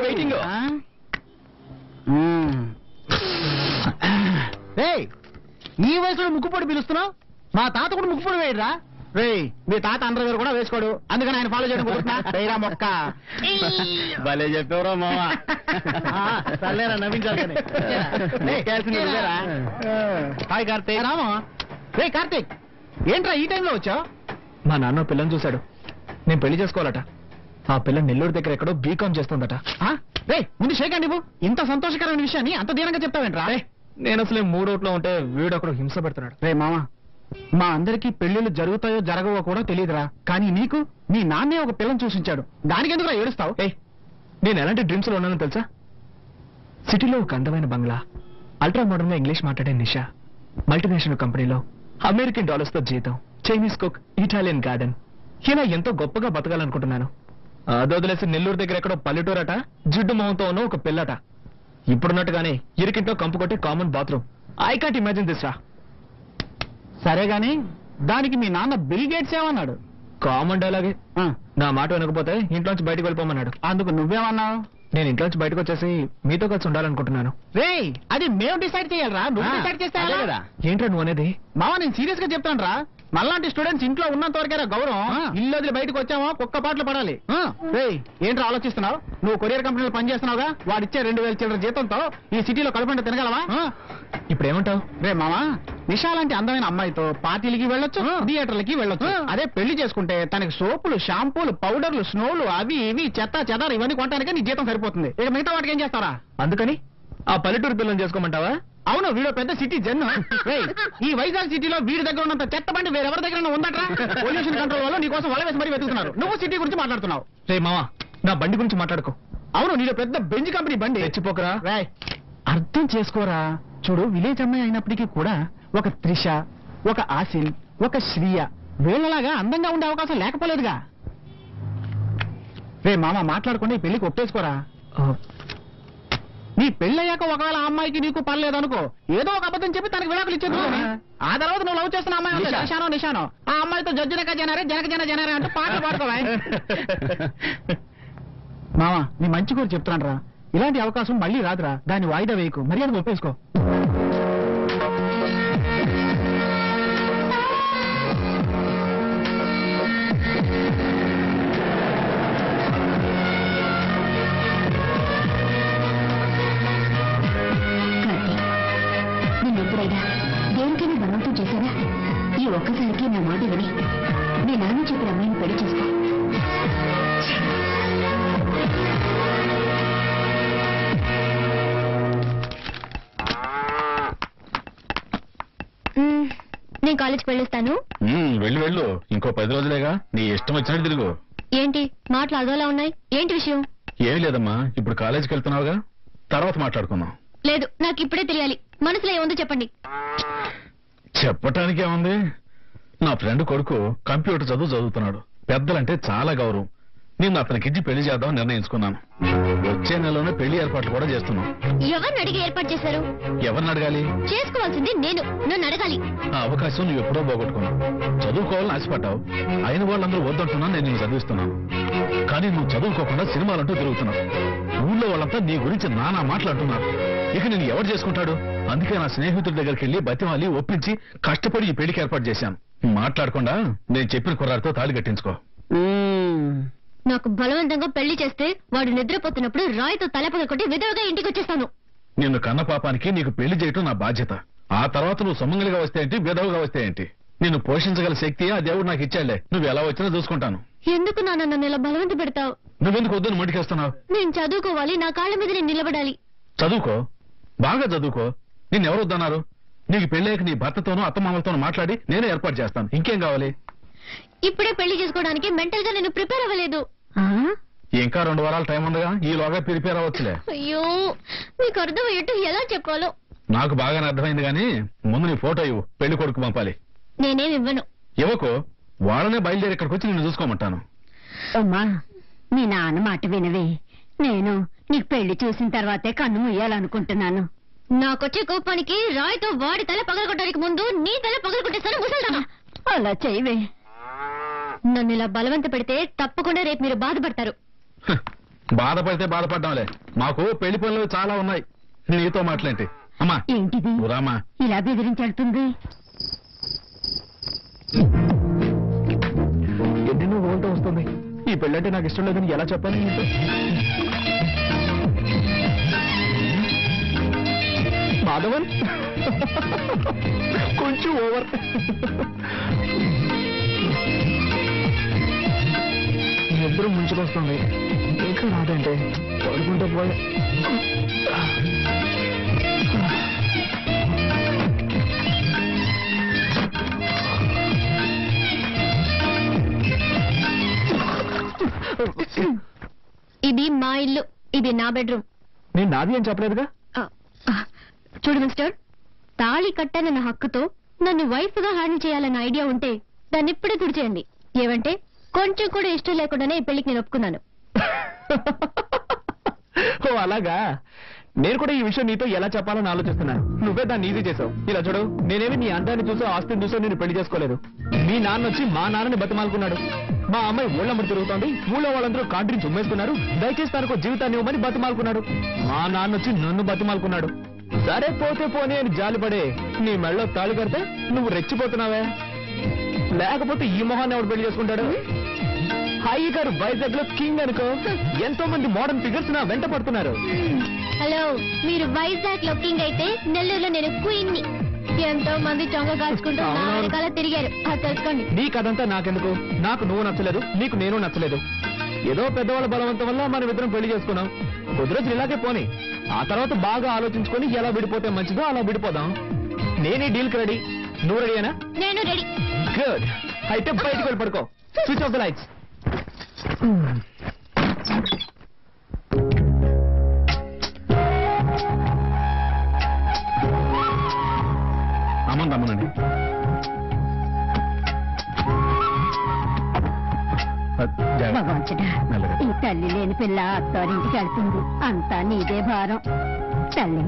Waiting. ఈ వయసులో ముక్కుపొడి పిలుస్తున్నావు? మా తాత కూడా ముక్కుపొడి వేయరా? రే, మీ తాత అండర్వేర్ కూడా వేసుకోడు, అందుకని ఆయన ఫాలో చేయడం కుదురుతున్నా మొక్క. భలే చెప్పేవరా మామా. సర్లేరా, నవ్వించాలి. హాయ్ కార్తీక్. రామా. రే కార్తీక్, ఏంట్రా ఈ టైంలో వచ్చావు? మా నాన్న పిల్లని చూశాడు, నేను పెళ్లి చేసుకోవాలట. ఆ పిల్ల నెల్లూరు దగ్గర ఎక్కడో బీకాం చేస్తుందట. రే ముందు షేక్ అండి, ఇంత సంతోషకరమైన విషయాన్ని అంత దీనంగా చెప్తావేంట్రా? నేను అసలే మూడోట్లో ఉంటే వీడు అక్కడ హింస పెడుతున్నాడు. రే మామా, మా అందరికీ పెళ్లిళ్ళు జరుగుతాయో జరగవో కూడా తెలియదురా, కానీ నీకు మీ నాన్నే ఒక పిల్లని చూసించాడు, దానికి ఎందుకురా ఏడుస్తావు? నేను ఎలాంటి డ్రీమ్స్ లో ఉన్నానో తెలుసా? సిటీలో ఒక అందమైన బంగ్లా, అల్ట్రా మోడర్న్ గా ఇంగ్లీష్ మాట్లాడే నిషా, మల్టీనేషనల్ కంపెనీలో అమెరికన్ డాలర్స్ తో జీతం, చైనీస్ కుక్, ఇటాలియన్ గార్డెన్, ఇలా ఎంతో గొప్పగా బతకాలనుకుంటున్నాను. అదొదిలేసి నెల్లూరు దగ్గర ఎక్కడో పల్లెటూరట, జిడ్డు మొహంతో ఉన్న ఒక పిల్లట. ఇప్పుడున్నట్టుగానే ఇరికింట్లో కంపు కొట్టే common bathroom. I can't imagine this రా. సరే గాని దానికి మీ నాన్న బిల్ గేట్స్ ఏమన్నాడు? కామన్ డైలాగే. నా మాట వినకపోతే ఇంట్లోంచి బయటకు వెళ్ళిపోమన్నాడు. అందుకు నువ్వేమన్నావు? నేను ఇంట్లోంచి బయటకు వచ్చేసి మీతో కలిసి ఉండాలనుకుంటున్నాను. రే, అది మేము డిసైడ్ చేయాలరా, నువ్వు డిసైడ్ చేస్తే కదా. ఏంట్రా నువ్వు అనేది? మావా, నేను సీరియస్ గా చెప్తాను రా, మళ్ళాంటి స్టూడెంట్స్ ఇంట్లో ఉన్నంత వరకేరా గౌరవం. ఇల్లు వదిలి బయటకు వచ్చామో కుక్క పాటలు పడాలి. ఏంట్రా ఆలోచిస్తున్నావు? నువ్వు కొరియర్ కంపెనీలో పనిచేస్తున్నావుగా, వాడిచ్చే 2000 చిల్లర జీతంతో ఈ సిటీలో కడుపుంట తినగలవా? ఇప్పుడు ఏమంటావు? రే మామా, నిషా లాంటి అందమైన అమ్మాయితో పార్టీలకి వెళ్ళొచ్చు, థియేటర్లకి వెళ్ళొచ్చు. అదే పెళ్లి చేసుకుంటే తనకి సోపులు, షాంపూలు, పౌడర్లు, స్నోలు, అవి ఇవి చెత్త చెదారు ఇవన్నీ కొనడానికి నీ జీతం సరిపోతుంది. ఇక మిగతా వాటికి ఏం చేస్తారా? అందుకని ఆ పల్లెటూరు పిల్లని చేసుకోమంటావా? అవును, వీడు పెద్ద సిటీ జన్ను. ఈ వైజాగ్ సిటీలో వీడి దగ్గర ఉన్నంత చెత్త బండి వేరెవరి దగ్గర ఉందట్రా? పొల్యూషన్ కంట్రోల్ వల్ల నీకోసం వల వేసి మరీ వెతుకుతున్నారు. నువ్వు సిటీ గురించి మాట్లాడుతున్నావు. రే మావా, నా బండి గురించి మాట్లాడుకో. అవును, నీలో పెద్ద బెంజ్ కంపెనీ బండి. తెచ్చిపోకరా. అర్థం చేసుకోరా. చూడు, విలేజ్ అమ్మాయి అయినప్పటికీ కూడా ఒక త్రిష, ఒక ఆసిన్, ఒక శ్రీయ వీళ్ళలాగా అందంగా ఉండే అవకాశం లేకపోలేదుగా. రే మామ, మాట్లాడకుండా ఈ పెళ్లికి ఒప్పేసుకోరా. నీ పెళ్ళయ్యాక ఒకవేళ ఆ అమ్మాయికి నీకు పర్లేదనుకో, ఏదో ఒక అబద్ధం చెప్పి తనకి విడాకులు ఇచ్చేది. ఆ తర్వాత నువ్వు లవ్ చేస్తున్న అమ్మాయి నిషానో ఆ అమ్మాయితో జనక జనరే అంటూ పాటలు పాడుకోవా. మామ, నీ మంచి కూడా చెప్తున్నాను రా, ఇలాంటి అవకాశం మళ్ళీ రాదురా. దాన్ని వాయిదా వేయకు, మర్యాదగా ఒప్పేసుకో. దేనికైనా బలవంతం చేశారా? ఈ ఒక్కసారికి నా మాట విని మీ నాన్న చెప్పిన అమ్మాయిని పెళ్లి చేసుకో. నేను కాలేజ్కి వెళ్ళొస్తాను. వెళ్ళు, ఇంకో 10 రోజులేగా, నీ ఇష్టం వచ్చినట్టు తిరుగు. ఏంటి మాటలు అదోలా ఉన్నాయి? ఏంటి విషయం? ఏం లేదమ్మా, ఇప్పుడు కాలేజీకి వెళ్తున్నావుగా, తర్వాత మాట్లాడుకుందాం. లేదు, నాకు ఇప్పుడే తెలియాలి. మనసులో ఏముందో చెప్పండి. చెప్పటానికి ఏముంది, నా ఫ్రెండ్ కొడుకు కంప్యూటర్ చదువుతున్నాడు. పెద్దలంటే చాలా గౌరవం. నేను అతనికిచ్చి పెళ్లి చేద్దామని నిర్ణయించుకున్నాను. వచ్చే నెలలోనే పెళ్లి ఏర్పాట్లు కూడా చేస్తున్నాం. ఎవరిని అడిగి ఏర్పాటు చేశారు? ఎవరిని అడగాలి? చేసుకోవాల్సింది నన్ను అడగాలి. ఆ అవకాశం నువ్వు ఎప్పుడో పోగొట్టుకున్నావు. చదువుకోవాలని ఆశపడ్డావు, అయిన వాళ్ళందరూ వద్దంటున్నా నేను నిన్ను చదివిస్తున్నాను. కానీ నువ్వు చదువుకోకుండా సినిమాలంటూ తిరుగుతున్నావు. ఊళ్ళో వాళ్ళంతా నీ గురించి నానా మాట్లాడుతున్నారు. ఇక నేను ఎవరు చేసుకుంటాడు? అందుకే నా స్నేహితుడి దగ్గరికి వెళ్లి బతిమాలి ఒప్పించి కష్టపడి ఈ పెళ్లికి ఏర్పాటు చేశాను. మాట్లాడకుండా నేను చెప్పిన కుర్రాడితో తాళి కట్టించుకో. నాకు బలవంతంగా పెళ్లి చేస్తే వాడు నిద్రపోతున్నప్పుడు రాయితో తలపగ కొట్టి విధవగా ఇంటికి వచ్చేస్తాను. నిన్ను కన్న పాపానికి నీకు పెళ్లి చేయటం నా బాధ్యత. ఆ తర్వాత నువ్వు సుమంగలిగా వస్తే ఏంటి, విధవగా వస్తే ఏంటి, నిన్ను పోషించగల శక్తి ఆ దేవుడు నాకు ఇచ్చాడులే. నువ్వు ఎలా వచ్చినా చూసుకుంటాను. ఎందుకు నాన్న నన్ను ఇలా బలవంత పెడతావు? నువ్వెందుకు వద్దని మొండికేస్తున్నావు? నేను చదువుకోవాలి, నా కాళ్ళ మీద నేను నిలబడాలి. చదువుకో, బాగా చదువుకో. నిన్నెవరు వద్దన్నారు? నీకు పెళ్ళాక నీ భర్తతోనూ అత్తమామలతోనూ మాట్లాడి నేనే ఏర్పాటు చేస్తాను. ఇంకేం కావాలి? ఇప్పుడే పెళ్లి చేసుకోవడానికి మెంటల్ గా నేను ప్రిపేర్ అవ్వలేదు. ఇంకా 2 వారాల టైం ఉందిగా, ఈలోగా ప్రిపేర్ అవ్వచ్చులే. అయ్యో, మీకు అర్థమయ్యేట్టు ఎలా చెప్పాలో. నాకు బాగానే అర్థమైంది గానీ ముందు నీ ఫోటో ఇవ్వు, పెళ్లి కొడుకు పంపాలి. నేనేం ఇవ్వను. ఇవ్వకు, వాళ్ళనే బయలుదేరి ఇక్కడికి వచ్చి నిన్ను చూసుకోమంటాను. అమ్మా, మీ నాన్న మాట వినవే. నేను నీకు పెళ్లి చూసిన తర్వాతే కన్ను ముయ్యాలనుకుంటున్నాను. నాకొచ్చే కోపానికి రాయితో వాడి తల పగలగొట్టడానికి ముందు నీ తల పగలగొట్టేస్తాను ముసల్దామా. అలా చేయవే. నన్ను ఇలా బలవంత పెడితే తప్పకుండా రేపు మీరు బాధపడతారు. బాధపడితే బాధపడ్డాంలే, మాకు పెళ్లి పనులు చాలా ఉన్నాయి. నీతో మాట్లాంటి. అమ్మా ఏంటిది నువ్వు రామా. ఇలా బెదిరించెడుతుంది? ఎన్నెన్నో ఓల్తో వస్తుంది. ఈ పెళ్ళంటే నాకు ఇష్టం లేదని ఎలా చెప్పాలి నీతో? మాధవన్ కొంచెం ఓవర్. నిద్ర ముంచుకొస్తుంది. ఇంకా రాదంటే పడుకుంటే పోయా. ఇది మా ఇల్లు, ఇది నా బెడ్రూమ్. నేను నాది అని చెప్పలేదుగా. చూడు మిస్టర్, తాళి కట్టనన్న హక్కుతో నన్ను వైఫ్ గా హ్యాండిల్ చేయాలన్న ఐడియా ఉంటే దాన్ని ఇప్పుడే తుడిచేయండి. ఏమంటే కొంచెం కూడా ఇష్టం లేకుండానే ఈ పెళ్లికి నేను ఒప్పుకున్నాను. ఓ అలాగా. నేను కూడా ఈ విషయం నీతో ఎలా చెప్పాలని ఆలోచిస్తున్నాను. నువ్వే దాన్ని ఈజీ చేసావు. ఇలా చూడు, నేనేమి నీ అందాన్ని చూసో ఆస్తిని చూసో నేను పెళ్లి చేసుకోలేదు. మీ నాన్న వచ్చి మా నాన్నని బతిమాలుకున్నాడు. మా అమ్మాయి ఊళ్ళమ్మడి తిరుగుతోంది, ఊళ్ళో వాళ్ళందరూ కాంట్రీని చుమ్మేస్తున్నారు, దయచేసి తనకు జీవితాన్ని ఇవ్వమని బతిమాలుకున్నాడు. మా నాన్న వచ్చి నన్ను బతిమాలుకున్నాడు. సరే పోతే పోనీ అని జాలిపడే నీ మెళ్ళో తాళి కడితే నువ్వు రెచ్చిపోతున్నావే. లేకపోతే ఈ మొహాన్ని ఎవడు పెళ్లి చేసుకుంటాడు? హాయి గారు వైజాగ్ లో కింగ్ అనుకో, ఎంతో మంది మోడర్న్ ఫిగర్స్ నా వెంట పడుతున్నారు. హలో, మీరు వైజాగ్ లో కింగ్ అయితే నెల్లూరులో నేను క్వీన్ ని. ఎంతో మంది చొంగ కాల్చుకుంటూ నా వెనకాల తిరిగారు, అది తెలుసుకోండి. నీ కథంతా నాకెందుకు? నాకు నువ్వు నచ్చలేదు, నీకు నేను నచ్చలేదు. ఏదో పెద్దవాళ్ళ బలవంతం వల్ల మనం ఇద్దరం పెళ్లి చేసుకున్నాం. కొద్ది రోజులు ఇలాగే పోనీ, ఆ తర్వాత బాగా ఆలోచించుకొని ఎలా విడిపోతే మంచిదో అలా విడిపోదాం. నేనే డీల్కి రెడీ. నువ్వు రెడీనా? నేను రెడీ. గుడ్. అయితే బయటకు వెళ్ళి పడుకో. Switch off the lights. అమ్మని రమ్మనండి. భగవంతుడా, ఈ తల్లి లేని పిల్ల అత్తారింటికి వెళ్తుంది. అంతా నీదే భారం. తల్లి,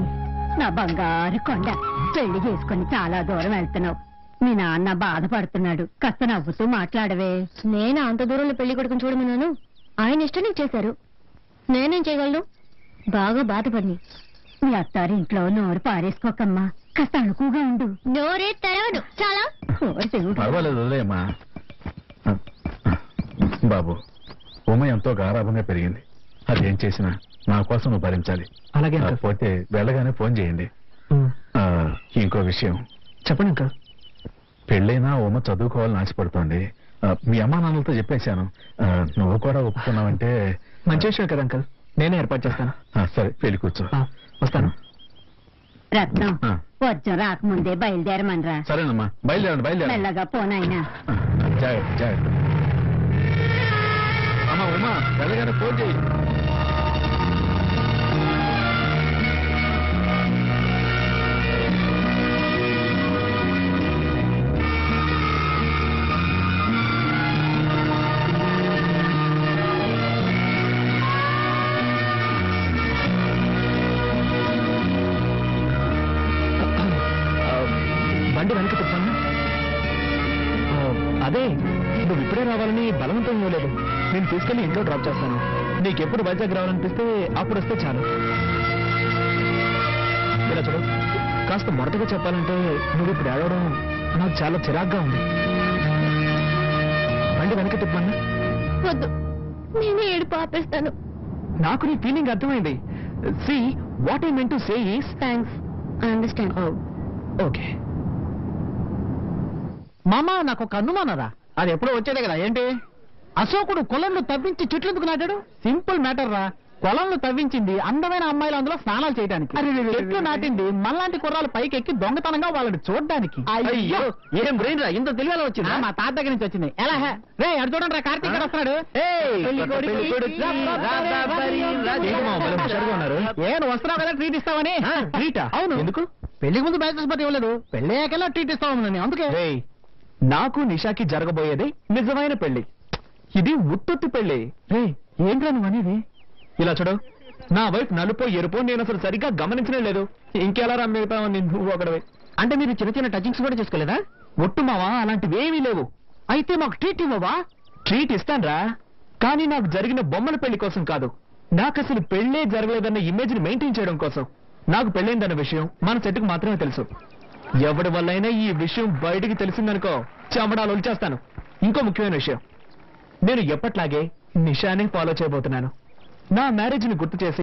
నా బంగారు కొండ, పెళ్లి చేసుకుని చాలా దూరం వెళ్తున్నావు. మీ నాన్న బాధపడుతున్నాడు, కాస్త నవ్వుతూ మాట్లాడవే. నేను అంత దూరంలో పెళ్లి కొడుకుని చూడమన్నాను, ఆయన ఇష్టం నీకు చేశారు. నేనేం చేయగలను? బాగా బాధపడి మీ అత్తారింట్లో నోరు పారేసుకోకమ్మా, కాస్త అణుకుగా ఉండు. నోరే తెరవడు చాలా. పర్వాలేదు వదిలేమ్మా. బాబు, ఉమ ఎంతో గారాభంగా పెరిగింది. అదేం చేసినా నా కోసం నువ్వు భరించాలి. అలాగే పోతే వెళ్ళగానే ఫోన్ చేయండి. ఇంకో విషయం చెప్పండి అంకల్. పెళ్ళైనా ఉమ చదువుకోవాలని ఆశపడుతోంది. మీ అమ్మా నాన్నలతో చెప్పేశాను. నువ్వు కూడా ఒప్పుకున్నావంటే మంచి విషయం కదా అంకల్, నేనే ఏర్పాటు చేస్తాను. సరే, పెళ్లి కూర్చో. వస్తాను. రత్నం, వర్జం రాకముందే బయలుదేరమనరా. సరేనమ్మా, బయలుదేరండి. బయలుదేరండి. మెల్లగా పోనాయినా. జాగ్రత్త జాగ్రత్త. అమ్మా ఉమా, వెళ్ళగానే ఫోన్ చేయి. బండి వెనక తిప్పాను. అదే, నువ్వు ఇప్పుడే రావాలని బలవంతం ఇవ్వలేదు. నేను తీసుకెళ్లి ఇంట్లో డ్రాప్ చేస్తాను. నీకెప్పుడు వైజాగ్ రావాలనిపిస్తే అప్పుడు వస్తే చాలు. ఇలా చూడు, కాస్త మొదటగా చెప్పాలంటే నువ్వు ఇప్పుడు ఏడవడం నాకు చాలా చిరాగ్గా ఉంది. బండి వెనక తిప్పాను. వద్దు, నేనే ఏడుపు ఆపేస్తాను. నాకు నీ ఫీలింగ్ అర్థమైంది. See what I meant to say is thanks, I understand. Okay. మామ, నాకు ఒక అనుమానరా. అది ఎప్పుడో వచ్చేదే కదా. ఏంటి? అశోకుడు కొలంలో తవ్వించి చెట్లు ఎందుకు నాటాడు? సింపుల్ మ్యాటర్ రా. కొలంలో తవ్వించింది అందమైన అమ్మాయిలు అందులో స్నానాలు చేయడానికి. చెట్లు నాటింది మనలాంటి కుర్రాలు పైకి ఎక్కి దొంగతనంగా వాళ్ళని చూడడానికి. అయ్యో, ఏం బ్రెయిన్ రా, ఇంత తెలియాలి వచ్చింది. మా తాత దగ్గర నుంచి వచ్చింది. ఎలా రే, అడు చూడండి రా, కార్తీక్ గారు వస్తున్నాడు. నేను వస్తున్నావు కదా ట్రీట్ ఇస్తావని. ట్రీటా? అవును. ఎందుకు? పెళ్లికి ముందు బ్యాచెస్ పట్టి ఇవ్వలేదు, పెళ్ళయ్యాకెలా ట్రీట్ ఇస్తావు అందుకే. నాకు నిషాకి జరగబోయేది నిజమైన పెళ్లి. ఇది ఉత్పత్తి పెళ్లి. ఏంట్రా నువ్వు అనేది? ఇలా చూడు, నా వైఫ్ నలుపో ఎరుపో నేను అసలు సరిగ్గా గమనించనే లేదు. ఇంకెలా రమ్మిగుతావని నువ్వు ఒకడవే. అంటే మీరు చిన్న చిన్న టచింగ్స్ కూడా చేసుకోలేదా? ఒట్టు మావా, అలాంటివి ఏమీ లేవు. అయితే మాకు ట్రీట్ ఇవ్వవా? ట్రీట్ ఇస్తాన్రా, కానీ నాకు జరిగిన బొమ్మల పెళ్లి కోసం కాదు, నాకు అసలు పెళ్ళే జరగలేదన్న ఇమేజ్ ని మెయింటైన్ చేయడం కోసం నాకు పెళ్ళైందన్న విషయం మన సెట్కు మాత్రమే తెలుసు. ఎవడి వల్లైనా ఈ విషయం బయటికి తెలిసిందనుకో చెమడాలు వచ్చేస్తాను. ఇంకో ముఖ్యమైన విషయం, నేను ఎప్పట్లాగే నిషాని ఫాలో చేయబోతున్నాను. నా మ్యారేజ్ ని గుర్తు చేసి